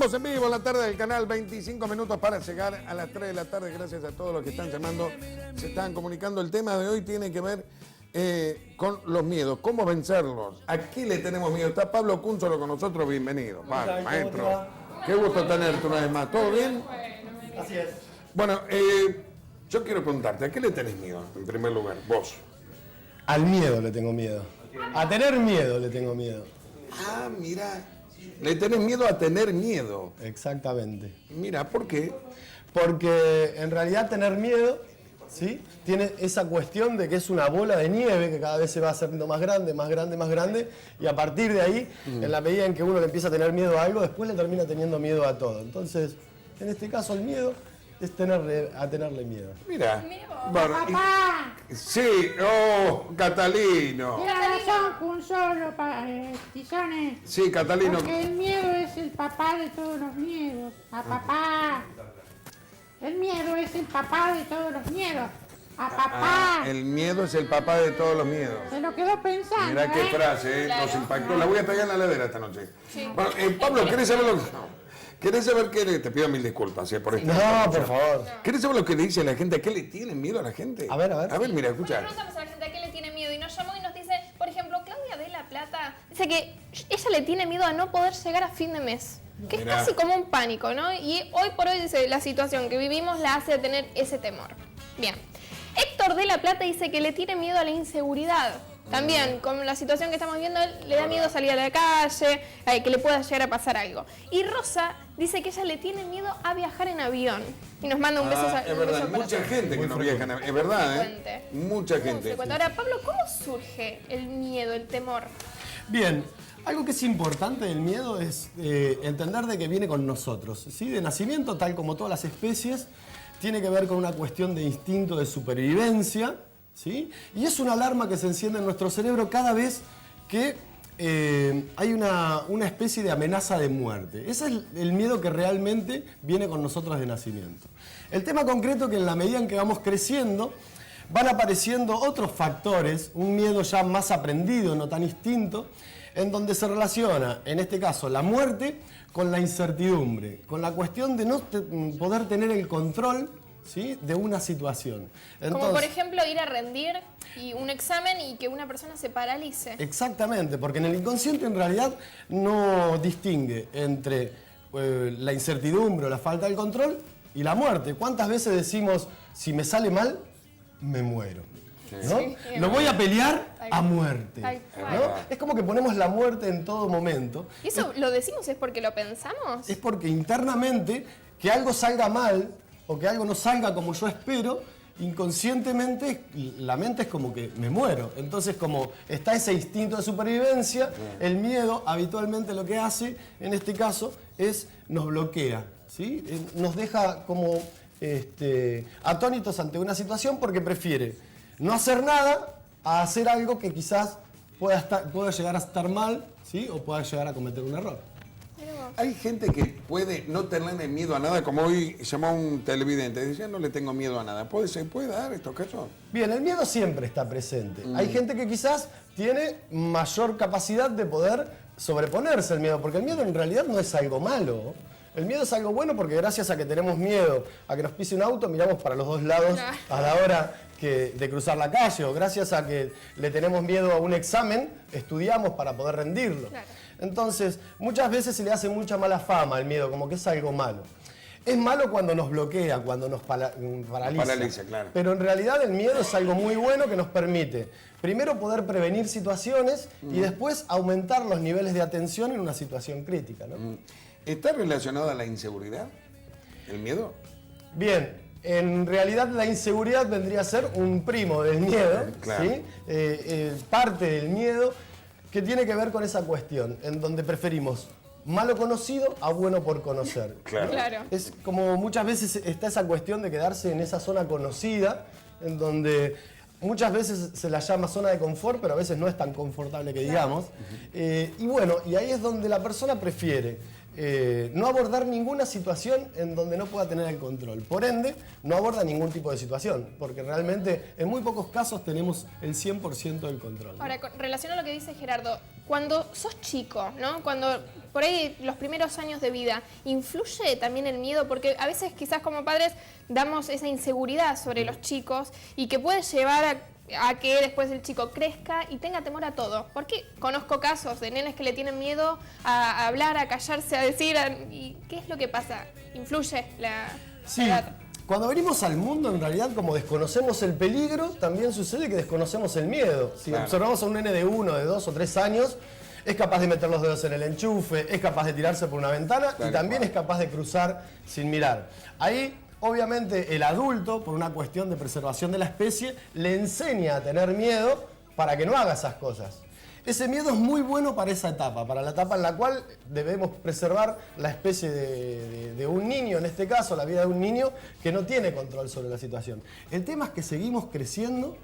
Estamos en vivo en la tarde del canal, 25 minutos para llegar a las 3 de la tarde. Gracias a todos los que están llamando, se están comunicando. El tema de hoy tiene que ver con los miedos, cómo vencerlos. ¿A qué le tenemos miedo? Está Pablo Cúnzolo con nosotros, bienvenido. Pablo, maestro, qué gusto tenerte una vez más. ¿Todo bien? Así es. Bueno, yo quiero preguntarte, ¿a qué le tenés miedo en primer lugar, vos? Al miedo le tengo miedo. A tener miedo le tengo miedo. Ah, mira, le tenés miedo a tener miedo. Exactamente. Mira, ¿por qué? Porque en realidad tener miedo, ¿sí?, tiene esa cuestión de que es una bola de nieve que cada vez se va haciendo más grande, más grande, más grande, y a partir de ahí, en la medida en que uno le empieza a tener miedo a algo, después le termina teniendo miedo a todo. Entonces, en este caso, el miedo es tenerle miedo. Mira. Bueno, papá. Sí, oh, Catalino. Tiene razón, Cúnzolo, Tizones. Sí, Catalino. Porque el miedo es el papá de todos los miedos. A papá. El miedo es el papá de todos los miedos. A papá. El miedo es el papá de todos los miedos. Se lo quedó pensando. Mirá qué frase, Claro. nos impactó. La voy a pegar en la heladera esta noche. Sí. Bueno, Pablo, ¿querés saber lo que... ¿Querés saber qué le... Te pido mil disculpas por esto. No, por favor. ¿Querés saber lo que le dice a la gente? ¿A qué le tienen miedo a la gente? A ver, a ver. A ver, mira, Bueno, escucha. preguntamos a la gente a qué le tiene miedo y nos llamó y nos dice, por ejemplo, Claudia de la Plata, dice que ella le tiene miedo a no poder llegar a fin de mes. Que Mirá. es casi como un pánico, ¿no? Y hoy por hoy, dice, la situación que vivimos la hace tener ese temor. Bien. Héctor de la Plata dice que le tiene miedo a la inseguridad. También, con la situación que estamos viendo, él le da miedo salir a la calle, que le pueda llegar a pasar algo. Y Rosa dice que ella le tiene miedo a viajar en avión. Y nos manda un beso. Es un verdad, beso para mucha todos. gente que no viaja en avión. Es verdad, Frecuente. Mucha Muy gente. frecuente. Ahora, Pablo, ¿cómo surge el miedo, el temor? Bien, algo que es importante del miedo es entender de que viene con nosotros, ¿sí? De nacimiento, tal como todas las especies, tiene que ver con una cuestión de instinto de supervivencia, ¿sí? Y es una alarma que se enciende en nuestro cerebro cada vez que hay una especie de amenaza de muerte. Ese es el miedo que realmente viene con nosotros de nacimiento. El tema concreto es que en la medida en que vamos creciendo, van apareciendo otros factores, un miedo ya más aprendido, no tan instinto, en donde se relaciona, en este caso, la muerte con la incertidumbre, con la cuestión de no poder tener el control, ¿sí?, de una situación. Como Entonces, por ejemplo ir a rendir y un examen y que una persona se paralice. exactamente, porque en el inconsciente en realidad no distingue entre la incertidumbre o la falta de control y la muerte. ¿Cuántas veces decimos, si me sale mal, me muero? ¿No? Sí. Lo voy a pelear a muerte. Tal cual. ¿No? Es como que ponemos la muerte en todo momento. ¿Y eso lo decimos es porque lo pensamos? Es porque internamente que algo salga mal o que algo no salga como yo espero, inconscientemente la mente es como que me muero. Entonces, como está ese instinto de supervivencia, el miedo habitualmente lo que hace, en este caso, es nos bloquea, ¿sí? Nos deja como atónitos ante una situación porque prefiere no hacer nada a hacer algo que quizás pueda llegar a estar mal, ¿sí?, o pueda llegar a cometer un error. Hay gente que puede no tenerle miedo a nada, como hoy llamó un televidente, dice, no le tengo miedo a nada. ¿Se puede dar estos casos? Bien, el miedo siempre está presente. Hay gente que quizás tiene mayor capacidad de poder sobreponerse al miedo, porque el miedo en realidad no es algo malo. El miedo es algo bueno porque gracias a que tenemos miedo a que nos pise un auto, miramos para los dos lados a la hora de cruzar la calle, o gracias a que le tenemos miedo a un examen, estudiamos para poder rendirlo. Claro. Entonces, muchas veces se le hace mucha mala fama al miedo, como que es algo malo. Es malo cuando nos bloquea, cuando nos paraliza. Paraliza, claro. Pero en realidad el miedo es algo muy bueno que nos permite, primero, poder prevenir situaciones y después aumentar los niveles de atención en una situación crítica, ¿no? ¿Está relacionado a la inseguridad? ¿El miedo? Bien, en realidad la inseguridad vendría a ser un primo del miedo, Claro. ¿sí? Parte del miedo que tiene que ver con esa cuestión, en donde preferimos malo conocido a bueno por conocer. Claro. Claro. Es como muchas veces está esa cuestión de quedarse en esa zona conocida, en donde muchas veces se la llama zona de confort, pero a veces no es tan confortable que digamos. Y bueno, y ahí es donde la persona prefiere no abordar ninguna situación en donde no pueda tener el control. Por ende, no aborda ningún tipo de situación, porque realmente en muy pocos casos tenemos el 100% del control, ¿no? Ahora, con relación a lo que dice Gerardo, cuando sos chico, ¿no? Cuando por ahí los primeros años de vida, ¿influye también el miedo? Porque a veces quizás como padres damos esa inseguridad sobre los chicos y que puede llevar a que después el chico crezca y tenga temor a todo. Porque conozco casos de nenes que le tienen miedo a hablar, a callarse, a decir. ¿Y qué es lo que pasa? ¿Influye la edad? Cuando venimos al mundo, en realidad, como desconocemos el peligro, también sucede que desconocemos el miedo. Si observamos a un nene de 1, de 2 o 3 años, es capaz de meter los dedos en el enchufe, es capaz de tirarse por una ventana y también es capaz de cruzar sin mirar. Ahí, obviamente, el adulto, por una cuestión de preservación de la especie, le enseña a tener miedo para que no haga esas cosas. Ese miedo es muy bueno para esa etapa, para la etapa en la cual debemos preservar la especie de un niño, en este caso, la vida de un niño que no tiene control sobre la situación. El tema es que seguimos creciendo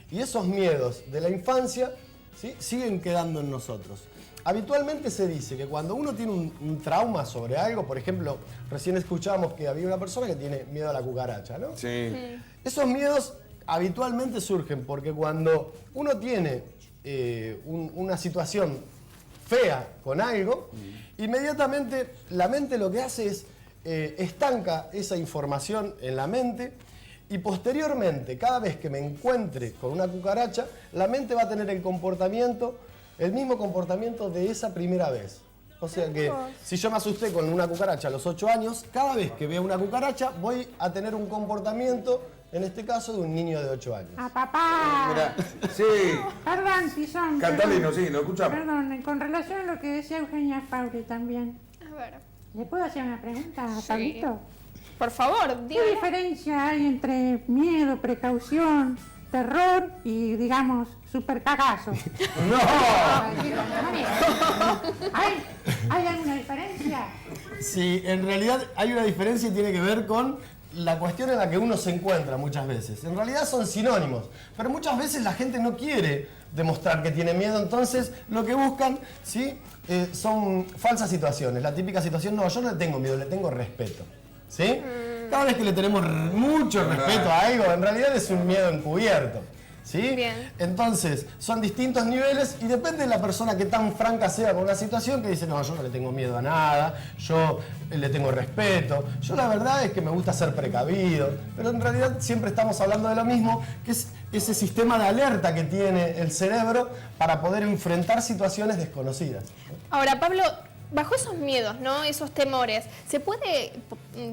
y esos miedos de la infancia, ¿sí?, siguen quedando en nosotros. Habitualmente se dice que cuando uno tiene un trauma sobre algo, por ejemplo, recién escuchábamos que había una persona que tiene miedo a la cucaracha, ¿no? Sí. Esos miedos habitualmente surgen porque cuando uno tiene una situación fea con algo, inmediatamente la mente lo que hace es estanca esa información en la mente y posteriormente, cada vez que me encuentre con una cucaracha, la mente va a tener el mismo comportamiento de esa primera vez. O sea que si yo me asusté con una cucaracha a los 8 años, cada vez que vea una cucaracha voy a tener un comportamiento, en este caso, de un niño de 8 años. ¡A papá! Mira, sí. Perdón, Tizón. Catalino, sí, lo escuchamos. Perdón, con relación a lo que decía Eugenia Faure también. A ver. ¿Le puedo hacer una pregunta a Sí. Pablito? Por favor, ¿Qué dígame. diferencia hay entre miedo, precaución, terror y, digamos, super cagazo? ¡No! ¿Hay alguna diferencia? Sí, en realidad hay una diferencia y tiene que ver con la cuestión en la que uno se encuentra muchas veces. En realidad son sinónimos, pero muchas veces la gente no quiere demostrar que tiene miedo, entonces lo que buscan, ¿sí?, son falsas situaciones. La típica situación, no, yo no le tengo miedo, le tengo respeto, ¿sí? Cada vez que le tenemos mucho respeto a algo, en realidad es un miedo encubierto, ¿sí? Bien. Entonces, son distintos niveles y depende de la persona que tan franca sea con una situación, que dice, no, yo no le tengo miedo a nada, yo le tengo respeto, yo la verdad es que me gusta ser precavido, pero en realidad siempre estamos hablando de lo mismo, que es ese sistema de alerta que tiene el cerebro para poder enfrentar situaciones desconocidas. Ahora, Pablo, bajo esos miedos, ¿no? Esos temores, ¿se puede,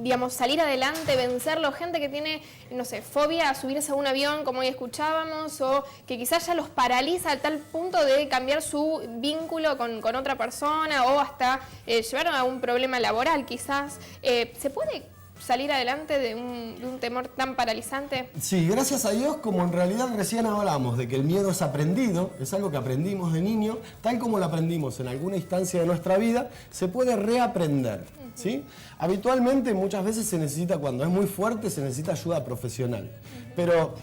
digamos, salir adelante, vencerlo? Gente que tiene, no sé, fobia a subirse a un avión, como hoy escuchábamos, o que quizás ya los paraliza a tal punto de cambiar su vínculo con otra persona o hasta llevar a un problema laboral, quizás. ¿Se puede salir adelante de un temor tan paralizante? Sí, gracias a Dios, como en realidad recién hablamos de que el miedo es aprendido, es algo que aprendimos de niño, tal como lo aprendimos en alguna instancia de nuestra vida, se puede reaprender, ¿sí? Habitualmente, muchas veces se necesita, cuando es muy fuerte, se necesita ayuda profesional. Pero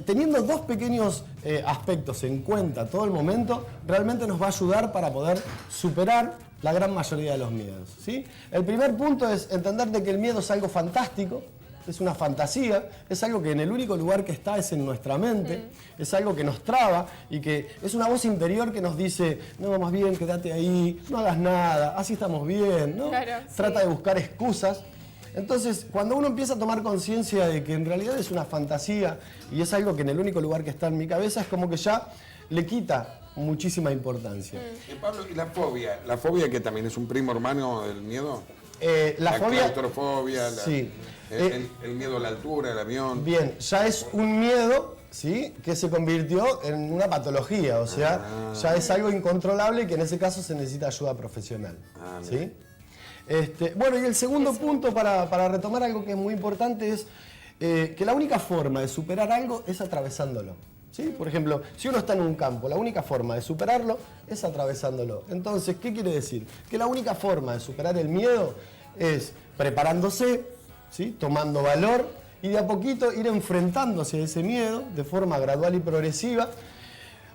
teniendo dos pequeños aspectos en cuenta todo el momento, realmente nos va a ayudar para poder superar la gran mayoría de los miedos, ¿sí? El primer punto es entender de que el miedo es algo fantástico, es una fantasía, es algo que en el único lugar que está es en nuestra mente, es algo que nos traba y que es una voz interior que nos dice, no, más bien quédate ahí, no hagas nada, así estamos bien, ¿no? Claro, Trata sí. de buscar excusas. Entonces, cuando uno empieza a tomar conciencia de que en realidad es una fantasía y es algo que en el único lugar que está en mi cabeza, es como que ya le quita muchísima importancia. Pablo, ¿y la fobia? ¿La fobia que también es un primo hermano del miedo? La fobia, claustrofobia, sí. el miedo a la altura, el avión. Bien, ya es un miedo, ¿sí?, que se convirtió en una patología, o sea, ya es algo incontrolable y que en ese caso se necesita ayuda profesional, ¿sí? Bueno, y el segundo punto para retomar algo que es muy importante es que la única forma de superar algo es atravesándolo, ¿sí? Por ejemplo, si uno está en un campo, la única forma de superarlo es atravesándolo. Entonces, ¿qué quiere decir? Que la única forma de superar el miedo es preparándose, ¿sí?, tomando valor y de a poquito ir enfrentándose a ese miedo de forma gradual y progresiva,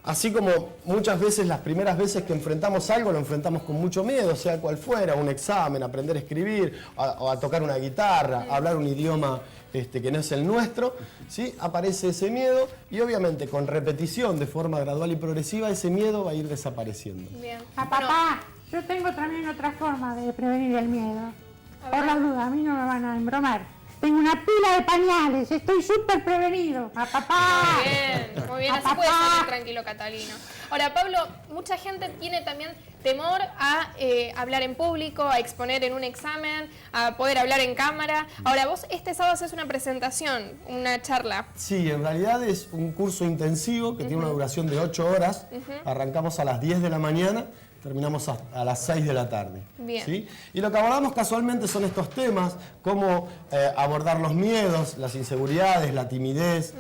Así como muchas veces, las primeras veces que enfrentamos algo, lo enfrentamos con mucho miedo, sea cual fuera, un examen, aprender a escribir, o a tocar una guitarra, a hablar un idioma que no es el nuestro, ¿sí? Aparece ese miedo y obviamente con repetición de forma gradual y progresiva, ese miedo va a ir desapareciendo. Bien. Papá, yo tengo también otra forma de prevenir el miedo. Por la duda, a mí no me van a embromar. Tengo una pila de pañales, estoy súper prevenido. Papá. Muy bien, así puede salir tranquilo Catalino. Ahora, Pablo, mucha gente tiene también temor a hablar en público, a exponer en un examen, a poder hablar en cámara. Ahora, vos este sábado haces una presentación, una charla. Sí, en realidad es un curso intensivo que tiene una duración de 8 horas. Arrancamos a las 10 de la mañana. Terminamos a las 6 de la tarde. Bien. ¿Sí? Y lo que abordamos casualmente son estos temas, cómo abordar los miedos, las inseguridades, la timidez,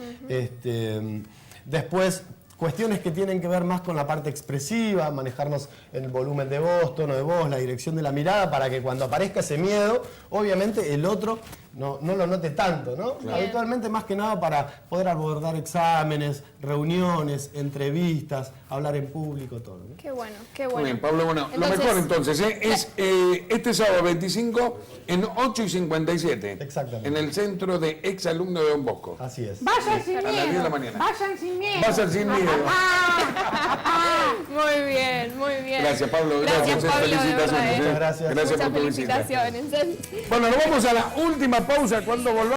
después cuestiones que tienen que ver más con la parte expresiva, manejarnos en el volumen de voz, tono de voz, la dirección de la mirada, para que cuando aparezca ese miedo, obviamente el otro no lo note tanto, ¿no? Bien. Habitualmente más que nada para poder abordar exámenes, reuniones, entrevistas, hablar en público, todo, ¿no? Qué bueno, qué bueno. Muy bien, Pablo, bueno, Entonces, lo mejor entonces es este sábado 25 en 8:57. Exactamente. En el centro de exalumnos de Don Bosco. Así es. Vayan sin A las miedo. 10 de la mañana. Vayan sin miedo. Vayan sin miedo. Muy bien, muy bien. Gracias, Pablo. Gracias, Pablo, de Felicitaciones. verdad, Muchas gracias. Gracias Muchas por tu visita. felicitaciones. Bueno, nos vamos a la última pausa cuando volvamos.